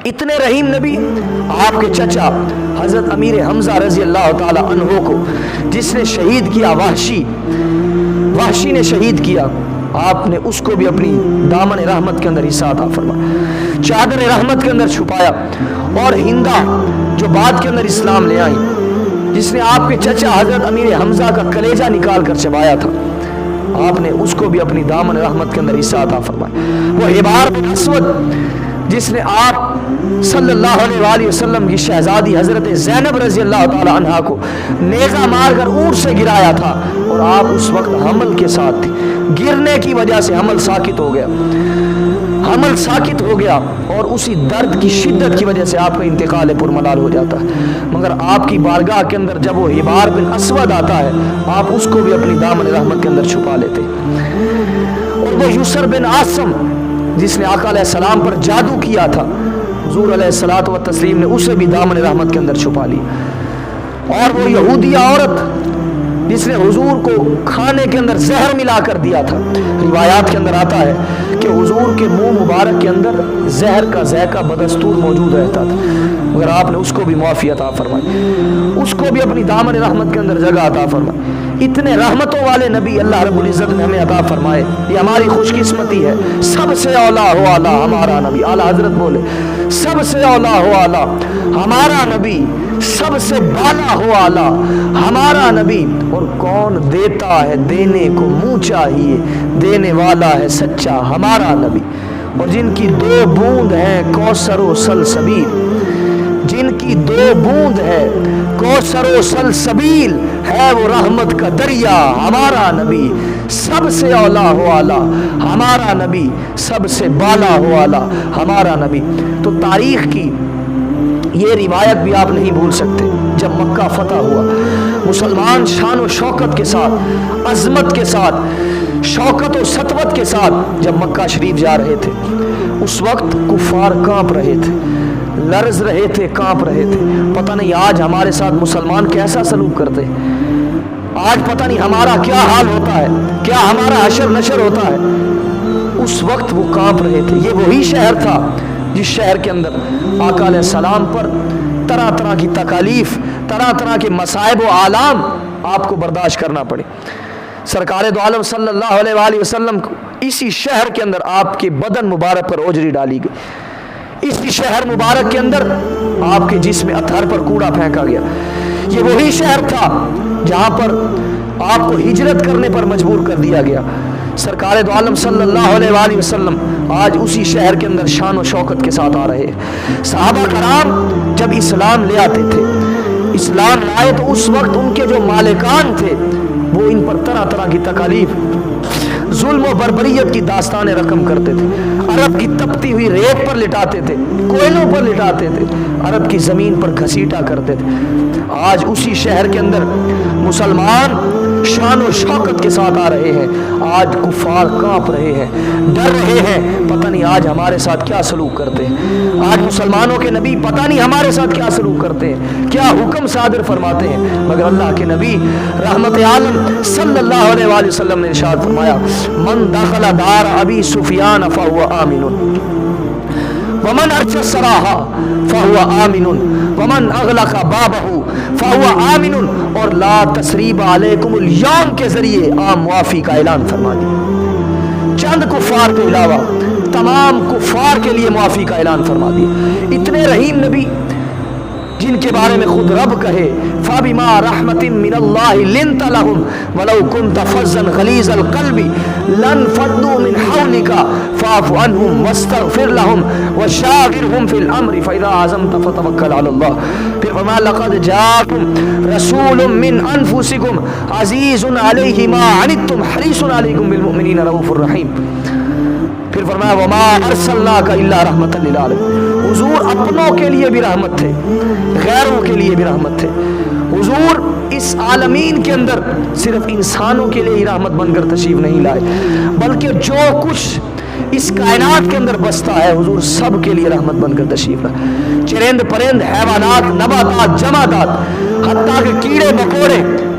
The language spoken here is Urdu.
اتنے رحیم نبی، آپ کے چچا حضرت امیر حمزہ رضی اللہ تعالی عنہ کو جس نے شہید کیا، وحشی نے شہید کیا، آپ نے اس کو بھی اپنی دامن رحمت کے اندر حصہ عطا فرمایا، چادر رحمت کے اندر چھپایا۔ اور ہندا جو بعد کے اندر اسلام لے آئی، جس نے آپ کے چچا حضرت امیر حمزہ کا کلیجہ نکال کر چبایا تھا، آپ نے اس کو بھی اپنی دامن رحمت کے اندر حصہ عطا فرمایا۔ وہ حبار بن اسود جس نے آپ صلی اللہ علیہ وآلہ وسلم کی شہزادی حضرت زینب رضی اللہ تعالی عنہا کو نیزہ مار کر اونٹ سے گرایا تھا، اور آپ اس وقت حمل کے ساتھ تھے، گرنے کی وجہ سے حمل ساکت ہو گیا، اور اسی درد کی شدت کی وجہ سے آپ کا انتقال پرملال ہو جاتا ہے۔ مگر آپ کی بارگاہ کے اندر جب وہ حبار بن اسود آتا ہے، آپ اس کو بھی اپنی دامن رحمت کے اندر چھپا لیتے۔ اور وہ یسر بن عاصم جس نے آقا علیہ السلام پر جادو کیا تھا، حضور علیہ الصلوۃ والتسلیم نے اسے بھی دامن رحمت کے اندر چھپا لیا۔ اور وہ یہودی عورت جس نے حضور کو کھانے کے اندر زہر ملا کر دیا تھا، روایات کے اندر آتا ہے کہ حضور کے منہ مبارک کے اندر زہر کا ذائقہ بدستور موجود رہتا تھا، مگر آپ نے اس کو بھی معافی عطا فرمائی، اس کو بھی اپنی دامن رحمت کے اندر جگہ عطا فرمائی۔ اتنے رحمتوں والے نبی اللہ رب العزت نے ہمیں عطا فرمائے، یہ ہماری خوش قسمتی ہے۔ سب سے اولا ہو اعلیٰ ہمارا نبی، اعلیٰ حضرت بولے سب سے اولا ہو اعلیٰ ہمارا نبی، سب سے بالا ہو اعلیٰ ہمارا نبی۔ اور کون دیتا ہے دینے کو منہ چاہیے، دینے والا ہے سچا ہمارا نبی۔ اور جن کی 2 بوند ہے کوثر و سلسبیل، جن کی 2 بوند ہے کوثر و سلسبیل، ہے وہ رحمت کا دریا ہمارا نبی۔ سب سے اولا ہو اعلیٰ ہمارا نبی، سب سے بالا ہو اعلیٰ ہمارا نبی۔ تو تاریخ کی یہ روایت بھی آپ نہیں بھول سکتے، جب مکہ فتح ہوا، مسلمان شان و شوکت کے ساتھ، عظمت کے ساتھ، شوکت و سطوت کے ساتھ جب مکہ شریف جا رہے تھے، اس وقت کفار کانپ رہے تھے، لرز رہے تھے، کانپ رہے تھے۔ پتہ نہیں آج ہمارے ساتھ مسلمان کیسا سلوک کرتے، آج پتہ نہیں ہمارا کیا حال ہوتا ہے، کیا ہمارا حشر نشر ہوتا ہے۔ اس وقت وہ کانپ رہے تھے۔ یہ وہی شہر تھا جس شہر کے اندر آقا علیہ السلام پر طرح طرح کی تکالیف، طرح طرح کے مصائب و آلام آپ کو برداشت کرنا پڑے۔ سرکار دو عالم صلی اللہ علیہ وآلہ وسلم کو اسی شہر کے اندر آپ کے بدن مبارک پر اوجری ڈالی گئی، اسی شہر مبارک کے اندر آپ کے جسم اطہر پر کوڑا پھینکا گیا۔ یہ وہی شہر تھا جہاں پر آپ کو ہجرت کرنے پر مجبور کر دیا گیا۔ سرکار دو عالم صلی اللہ علیہ وآلہ وسلم آج اسی شہر کے اندر شان و شوکت کے ساتھ آ رہے ہیں۔ صحابہ کرام جب اسلام لے آتے تھے، اسلام لائے تو اس وقت ان کے جو مالکان تھے وہ ان پر طرح طرح کی تکالیف، ظلم و بربریت کی داستانیں رقم کرتے تھے، عرب کی تپتی ہوئی ریت پر لٹاتے تھے، کوئلوں پر لٹاتے تھے، عرب کی زمین پر گھسیٹا کرتے تھے۔ آج اسی شہر کے اندر مسلمان شان و شوکت کے ساتھ آ رہے ہیں، آج کفار کانپ رہے ہیں، ڈر رہے ہیں، پتہ نہیں آج ہمارے ساتھ کیا سلوک کرتے ہیں۔ آج مسلمانوں کے نبی پتہ نہیں ہمارے ساتھ کیا سلوک کرتے ہیں، کیا حکم صادر فرماتے ہیں۔ مگر اللہ کے نبی رحمت عالم صلی اللہ علیہ وآلہ وسلم نے ارشاد فرمایا، من دخل دار ابی سفیان فهو آمن ومن ارچ الصراحہ فهو آمن ومن اغلق بابہ فهو آمن۔ اور لا تثریب علیکم اليوم کے ذریعے عام معافی کا اعلان فرما دیا، چند کفار کے علاوہ تمام کفار کے لیے معافی کا اعلان فرما دیا۔ اتنے رحیم نبی جن کے بارے میں خود رب کہے فَبِمَا رَحْمَةٍ مِّنَ اللَّهِ لِنْتَ لَهُمْ وَلَوْ كُنْتَ فَظًّا غَلِيظَ الْقَلْبِ لَانفَضُّوا مِنْ حَوْلِكَ فَاعْفُ عَنْهُمْ وَاسْتَغْفِرْ لَهُمْ وَشَاوِرْهُمْ فِي الْأَمْرِ فَإِذَا عَزَمْتَ فَتَوَكَّلْ عَلَى اللَّهِ۔ پھر فرمایا لَقَدْ جَاءَكُمْ رَسُولٌ مِّنْ أَنفُسِكُمْ عَزِيزٌ عَلَيْهِ مَا عَنِتُّمْ حَرِيصٌ عَلَيْكُمْ بِالْمُؤْمِنِينَ رَءُوفٌ رَحِيمٌ۔ پھر فرمایا وَمَا أَرْسَلْنَاكَ إِلَّا رَحْمَةً لِّلْعَالَمِينَ۔ حضور اپنوں کے لیے بھی رحمت تھے، غیروں کے لیے بھی رحمت تھے۔ حضور اس عالمین کے اندر صرف انسانوں کے لیے ہی رحمت بن کر تشریف نہیں لائے، بلکہ جو کچھ اس کائنات کے اندر بستا ہے حضور سب کے لیے رحمت بن کر تشریف لائے۔ چرند پرند، حیوانات، نباتات، جمادات، حتیٰ کہ کیڑے مکوڑے